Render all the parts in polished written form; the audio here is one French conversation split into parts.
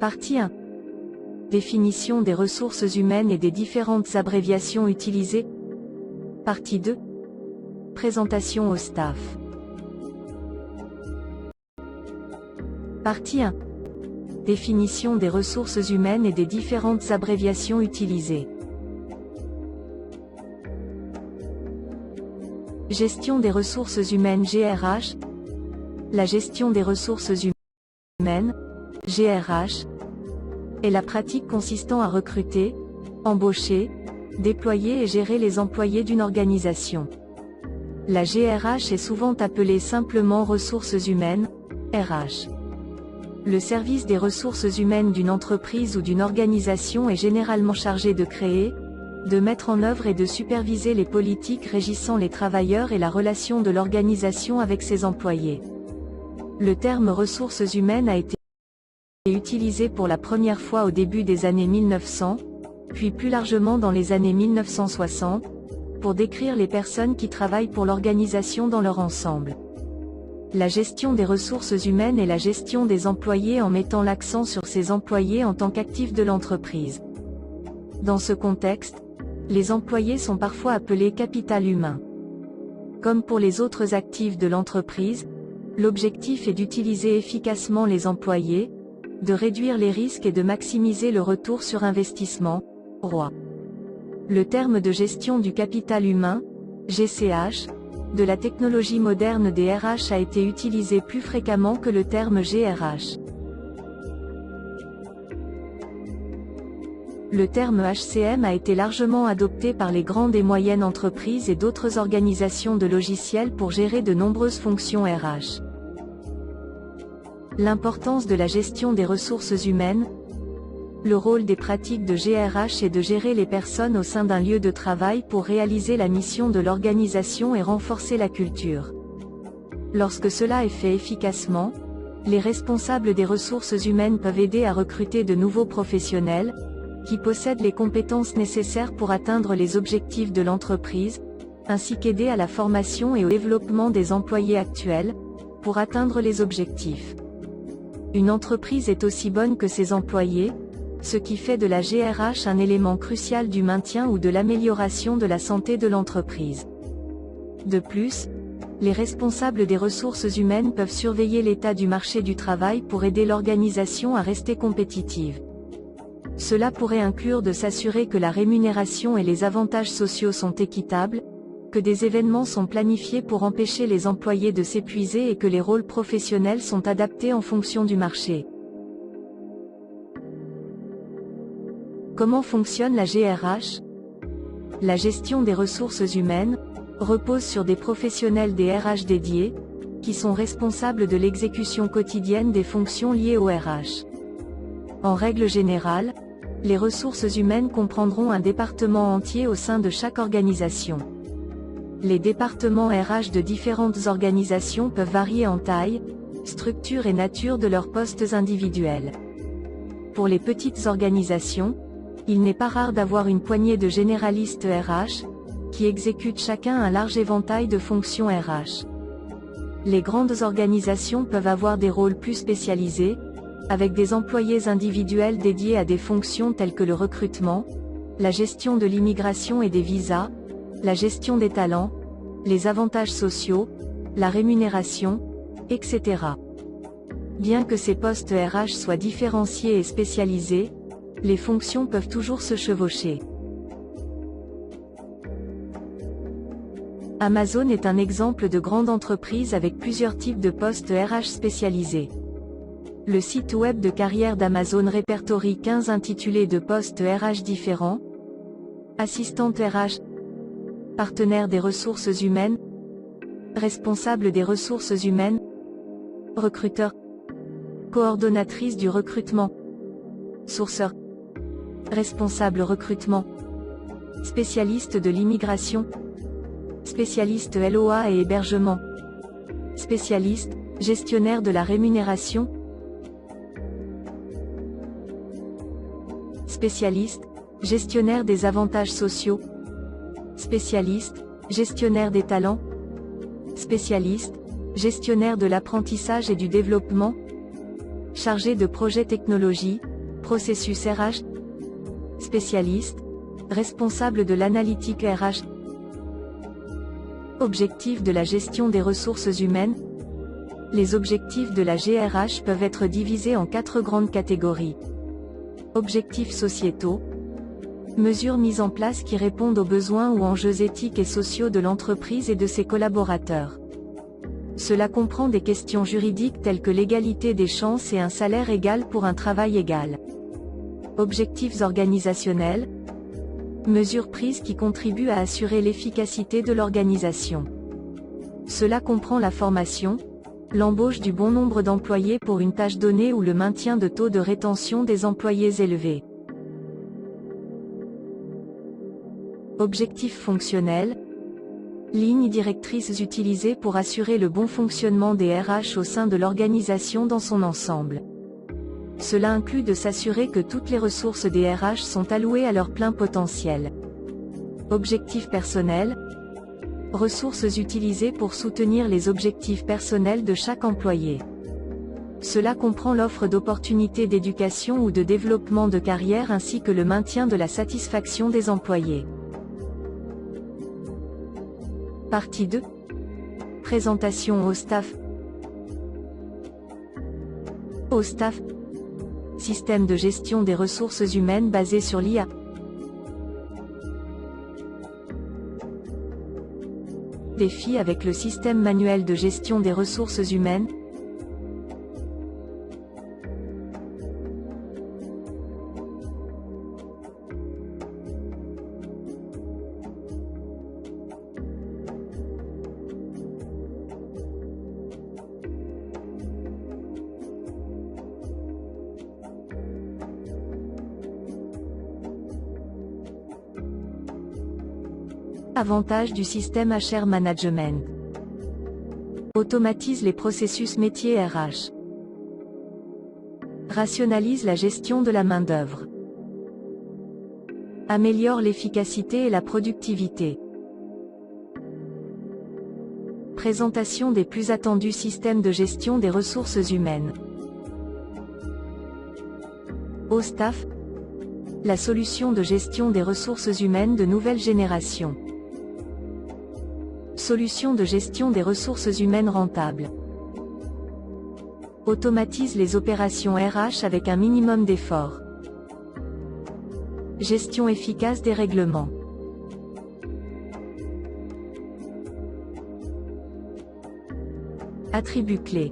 Partie 1. Définition des ressources humaines et des différentes abréviations utilisées. Partie 2. Présentation au staff. Partie 1. Définition des ressources humaines et des différentes abréviations utilisées. Gestion des ressources humaines GRH. La gestion des ressources humaines, GRH, est la pratique consistant à recruter, embaucher, déployer et gérer les employés d'une organisation. La GRH est souvent appelée simplement ressources humaines, RH. Le service des ressources humaines d'une entreprise ou d'une organisation est généralement chargé de créer, de mettre en œuvre et de superviser les politiques régissant les travailleurs et la relation de l'organisation avec ses employés. Le terme ressources humaines a été utilisé pour la première fois au début des années 1900, puis plus largement dans les années 1960, pour décrire les personnes qui travaillent pour l'organisation dans leur ensemble. La gestion des ressources humaines est la gestion des employés en mettant l'accent sur ces employés en tant qu'actifs de l'entreprise. Dans ce contexte, les employés sont parfois appelés capital humain. Comme pour les autres actifs de l'entreprise, l'objectif est d'utiliser efficacement les employés, de réduire les risques et de maximiser le retour sur investissement, ROI. Le terme de gestion du capital humain, GCH, de la technologie moderne des RH a été utilisé plus fréquemment que le terme GRH. Le terme HCM a été largement adopté par les grandes et moyennes entreprises et d'autres organisations de logiciels pour gérer de nombreuses fonctions RH. L'importance de la gestion des ressources humaines. Le rôle des pratiques de GRH est de gérer les personnes au sein d'un lieu de travail pour réaliser la mission de l'organisation et renforcer la culture. Lorsque cela est fait efficacement, les responsables des ressources humaines peuvent aider à recruter de nouveaux professionnels, qui possèdent les compétences nécessaires pour atteindre les objectifs de l'entreprise, ainsi qu'aider à la formation et au développement des employés actuels, pour atteindre les objectifs. Une entreprise est aussi bonne que ses employés, ce qui fait de la GRH un élément crucial du maintien ou de l'amélioration de la santé de l'entreprise. De plus, les responsables des ressources humaines peuvent surveiller l'état du marché du travail pour aider l'organisation à rester compétitive. Cela pourrait inclure de s'assurer que la rémunération et les avantages sociaux sont équitables, que des événements sont planifiés pour empêcher les employés de s'épuiser et que les rôles professionnels sont adaptés en fonction du marché. Comment fonctionne la GRH? La gestion des ressources humaines repose sur des professionnels des RH dédiés, qui sont responsables de l'exécution quotidienne des fonctions liées au RH. En règle générale, les ressources humaines comprendront un département entier au sein de chaque organisation. Les départements RH de différentes organisations peuvent varier en taille, structure et nature de leurs postes individuels. Pour les petites organisations, il n'est pas rare d'avoir une poignée de généralistes RH, qui exécutent chacun un large éventail de fonctions RH. Les grandes organisations peuvent avoir des rôles plus spécialisés, avec des employés individuels dédiés à des fonctions telles que le recrutement, la gestion de l'immigration et des visas, la gestion des talents, les avantages sociaux, la rémunération, etc. Bien que ces postes RH soient différenciés et spécialisés, les fonctions peuvent toujours se chevaucher. Amazon est un exemple de grande entreprise avec plusieurs types de postes RH spécialisés. Le site web de carrière d'Amazon répertorie 15 intitulés de postes RH différents. Assistante RH, partenaire des ressources humaines, responsable des ressources humaines, recruteur, coordonnatrice du recrutement, sourceur, responsable recrutement, spécialiste de l'immigration, spécialiste LOA et hébergement, spécialiste, gestionnaire de la rémunération, spécialiste, gestionnaire des avantages sociaux, spécialiste, gestionnaire des talents, spécialiste, gestionnaire de l'apprentissage et du développement, chargé de projet technologie, Processus RH. Spécialiste, responsable de l'analytique RH. Objectifs de la gestion des ressources humaines. Les objectifs de la GRH peuvent être divisés en 4 grandes catégories. Objectifs sociétaux. Mesures mises en place qui répondent aux besoins ou enjeux éthiques et sociaux de l'entreprise et de ses collaborateurs. Cela comprend des questions juridiques telles que l'égalité des chances et un salaire égal pour un travail égal. Objectifs organisationnels. Mesures prises qui contribuent à assurer l'efficacité de l'organisation. Cela comprend la formation, l'embauche du bon nombre d'employés pour une tâche donnée ou le maintien de taux de rétention des employés élevés. Objectifs fonctionnels. Lignes directrices utilisées pour assurer le bon fonctionnement des RH au sein de l'organisation dans son ensemble. Cela inclut de s'assurer que toutes les ressources des RH sont allouées à leur plein potentiel. Objectifs personnels. Ressources utilisées pour soutenir les objectifs personnels de chaque employé. Cela comprend l'offre d'opportunités d'éducation ou de développement de carrière ainsi que le maintien de la satisfaction des employés. Partie 2. Présentation au staff. Au staff. Système de gestion des ressources humaines basé sur l'IA. Défi avec le système manuel de gestion des ressources humaines. Avantages du système HR Management. Automatise les processus métiers RH. Rationalise la gestion de la main-d'œuvre. Améliore l'efficacité et la productivité. Présentation des plus attendus systèmes de gestion des ressources humaines. Au staff. La solution de gestion des ressources humaines de nouvelle génération. Solution de gestion des ressources humaines rentable. Automatise les opérations RH avec un minimum d'efforts. Gestion efficace des règlements. Attributs clés.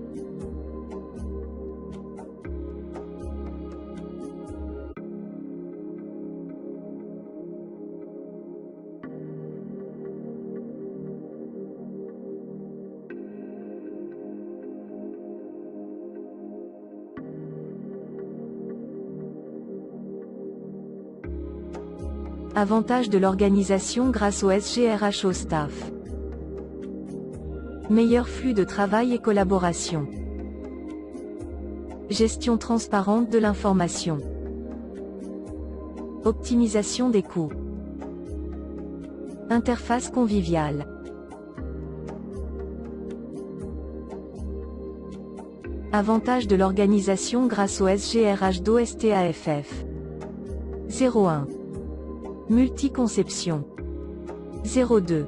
Avantages de l'organisation grâce au SGRH au staff. Meilleur flux de travail et collaboration. Gestion transparente de l'information. Optimisation des coûts. Interface conviviale. Avantages de l'organisation grâce au SGRH d'OSTAFF. 01. Multiconception. 02.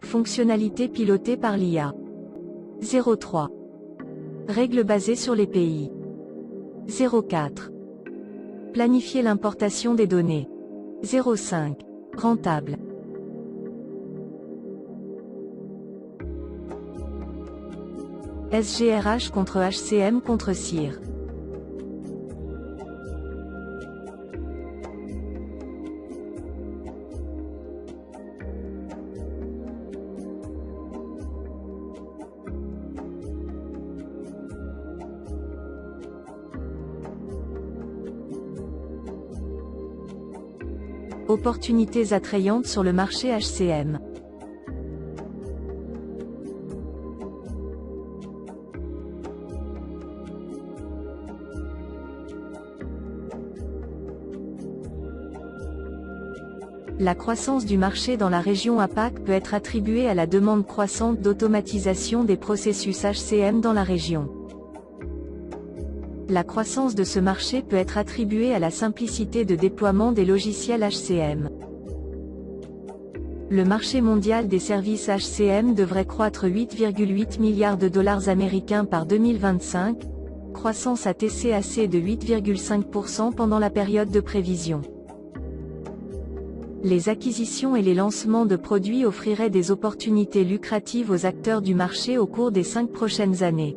Fonctionnalité pilotée par l'IA. 03. Règles basées sur les pays. 04. Planifier l'importation des données. 05. Rentable. SGRH contre HCM contre CIR. Opportunités attrayantes sur le marché HCM. La croissance du marché dans la région APAC peut être attribuée à la demande croissante d'automatisation des processus HCM dans la région. La croissance de ce marché peut être attribuée à la simplicité de déploiement des logiciels HCM. Le marché mondial des services HCM devrait croître 8,8 milliards de dollars américains par 2025, croissance à TCAC de 8,5% pendant la période de prévision. Les acquisitions et les lancements de produits offriraient des opportunités lucratives aux acteurs du marché au cours des 5 prochaines années.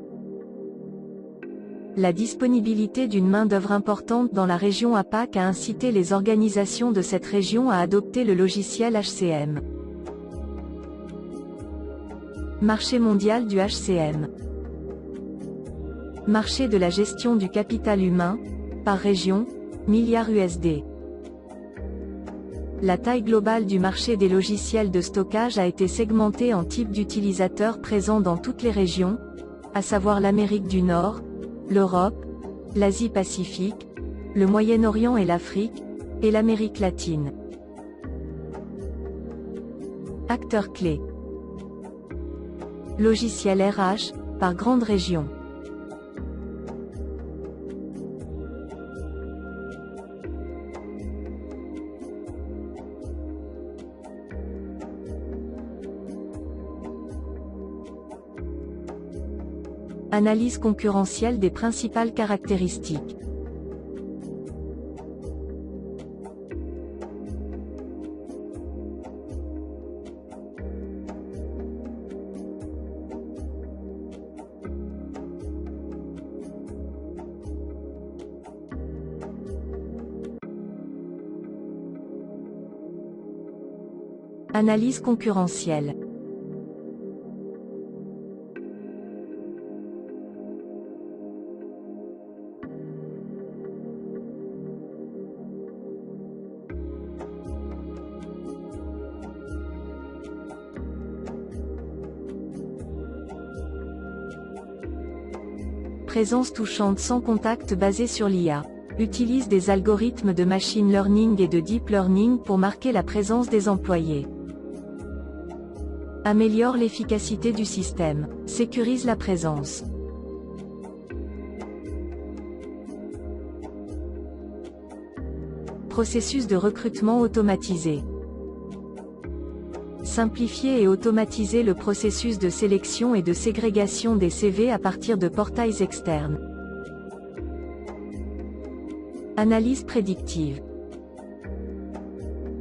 La disponibilité d'une main-d'œuvre importante dans la région APAC a incité les organisations de cette région à adopter le logiciel HCM. Marché mondial du HCM. Marché de la gestion du capital humain, par région, milliards USD. La taille globale du marché des logiciels de stockage a été segmentée en types d'utilisateurs présents dans toutes les régions, à savoir l'Amérique du Nord, l'Europe, l'Asie-Pacifique, le Moyen-Orient et l'Afrique, et l'Amérique latine. Acteurs clés. Logiciel RH, par grande région. Analyse concurrentielle des principales caractéristiques. Analyse concurrentielle. Présence touchante sans contact basée sur l'IA. Utilise des algorithmes de machine learning et de deep learning pour marquer la présence des employés. Améliore l'efficacité du système. Sécurise la présence. Processus de recrutement automatisé. Simplifier et automatiser le processus de sélection et de ségrégation des CV à partir de portails externes. Analyse prédictive.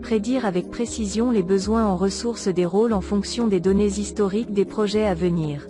Prédire avec précision les besoins en ressources des rôles en fonction des données historiques des projets à venir.